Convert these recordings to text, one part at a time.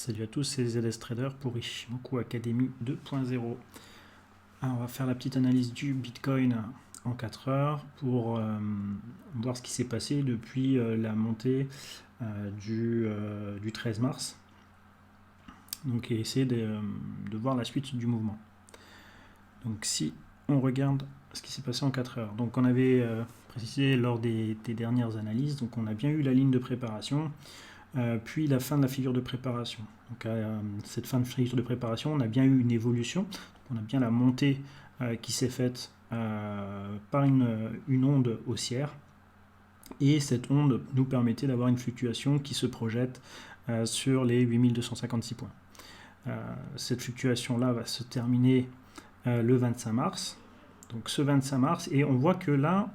Salut à tous, c'est ZS Trader pour Ichimoku Academy 2.0. On va faire la petite analyse du Bitcoin en 4 heures pour voir ce qui s'est passé depuis la montée du 13 mars. Donc, et essayer de voir la suite du mouvement. Donc si on regarde ce qui s'est passé en 4 heures, donc on avait précisé lors des dernières analyses, donc on a bien eu la ligne de préparation, puis la fin de la figure de préparation. Donc cette fin de figure de préparation, on a bien eu une évolution, donc on a bien la montée qui s'est faite par une onde haussière, et cette onde nous permettait d'avoir une fluctuation qui se projette sur les 8256 points. Cette fluctuation-là va se terminer le 25 mars, donc ce 25 mars, et on voit que là,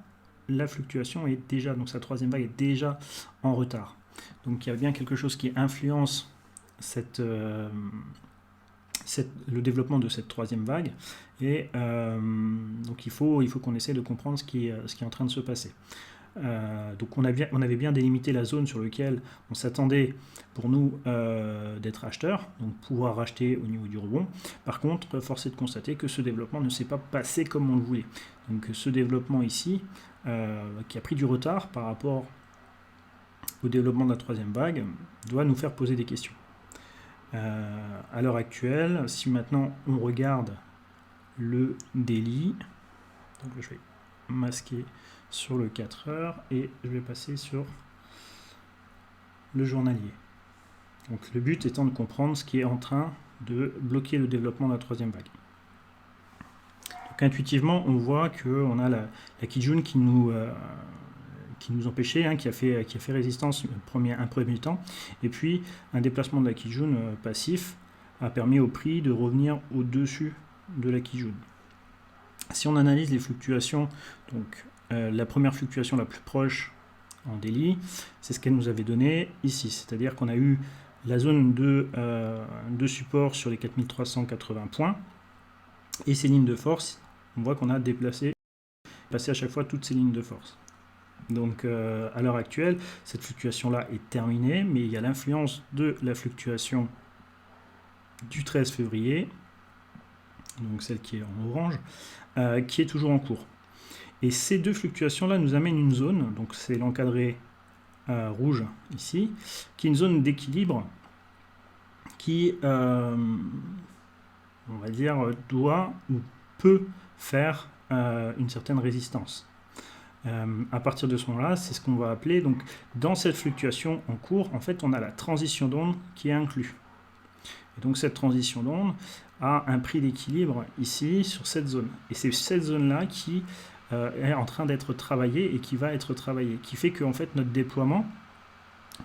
la fluctuation est déjà, donc sa troisième vague est déjà en retard. Donc il y a bien quelque chose qui influence le développement de cette troisième vague, et donc il faut qu'on essaie de comprendre ce qui est en train de se passer. Donc on avait bien délimité la zone sur laquelle on s'attendait pour nous d'être acheteur, donc pouvoir racheter au niveau du rebond. Par contre, force est de constater que ce développement ne s'est pas passé comme on le voulait. Donc ce développement ici, qui a pris du retard par rapport au développement de la troisième vague, doit nous faire poser des questions. À l'heure actuelle, si maintenant on regarde le daily, donc je vais masquer sur le 4 heures et je vais passer sur le journalier. Donc le but étant de comprendre ce qui est en train de bloquer le développement de la troisième vague. Donc intuitivement, on voit qu'on a la Kijun qui nous empêchait, qui a fait résistance un premier temps, et puis un déplacement de la Kijun passif a permis au prix de revenir au-dessus de la Kijun. Si on analyse les fluctuations, donc la première fluctuation la plus proche en daily, c'est ce qu'elle nous avait donné ici, c'est-à-dire qu'on a eu la zone de support sur les 4380 points, et ces lignes de force, on voit qu'on a passé à chaque fois toutes ces lignes de force. Donc à l'heure actuelle, cette fluctuation-là est terminée, mais il y a l'influence de la fluctuation du 13 février, donc celle qui est en orange, qui est toujours en cours. Et ces deux fluctuations-là nous amènent une zone, donc c'est l'encadré rouge ici, qui est une zone d'équilibre qui, on va dire, doit ou peut faire une certaine résistance. À partir de ce moment-là, c'est ce qu'on va appeler, donc dans cette fluctuation en cours, en fait, on a la transition d'onde qui est inclue. Et donc cette transition d'onde a un prix d'équilibre ici sur cette zone. Et c'est cette zone-là qui est en train d'être travaillée et qui va être travaillée, qui fait que en fait notre déploiement,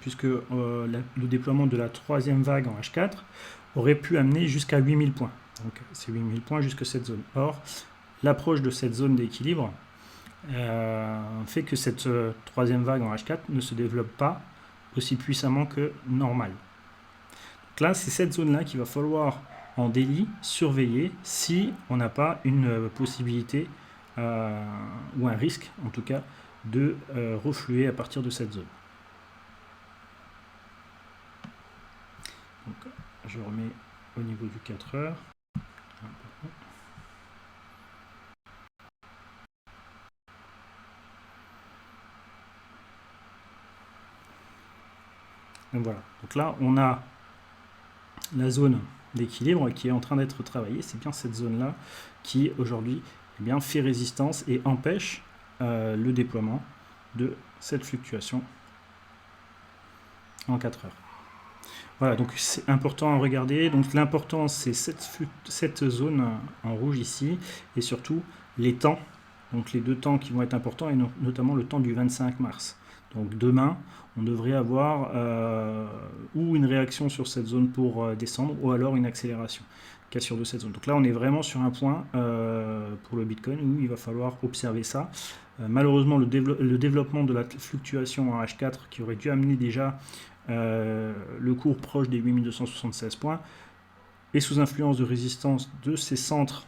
puisque le déploiement de la troisième vague en H4 aurait pu amener jusqu'à 8000 points. Donc c'est 8000 points jusqu'à cette zone. Or, l'approche de cette zone d'équilibre fait que cette troisième vague en H4 ne se développe pas aussi puissamment que normal. Donc là, c'est cette zone-là qu'il va falloir en daily surveiller si on n'a pas une possibilité ou un risque, en tout cas, de refluer à partir de cette zone. Donc, je remets au niveau du 4 heures. Donc voilà, donc là on a la zone d'équilibre qui est en train d'être travaillée. C'est bien cette zone-là qui aujourd'hui fait résistance et empêche le déploiement de cette fluctuation en 4 heures. Voilà, donc c'est important à regarder. Donc l'important c'est cette zone en rouge ici, et surtout les temps, donc les deux temps qui vont être importants, et notamment le temps du 25 mars. Donc demain, on devrait avoir ou une réaction sur cette zone pour descendre, ou alors une accélération, cassure de cette zone. Donc là, on est vraiment sur un point pour le Bitcoin où il va falloir observer ça. Malheureusement, le développement de la fluctuation en H4 qui aurait dû amener déjà le cours proche des 8276 points est sous influence de résistance de ces centres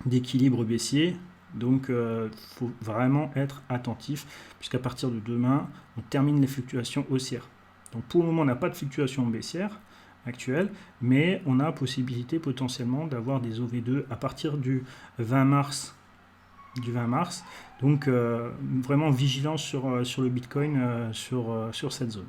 d'équilibre baissier. Donc il faut vraiment être attentif, puisqu'à partir de demain, on termine les fluctuations haussières. Donc pour le moment, on n'a pas de fluctuation baissière, actuel, mais on a possibilité potentiellement d'avoir des OV2 à partir du 20 mars. Donc vraiment vigilance sur le Bitcoin sur cette zone.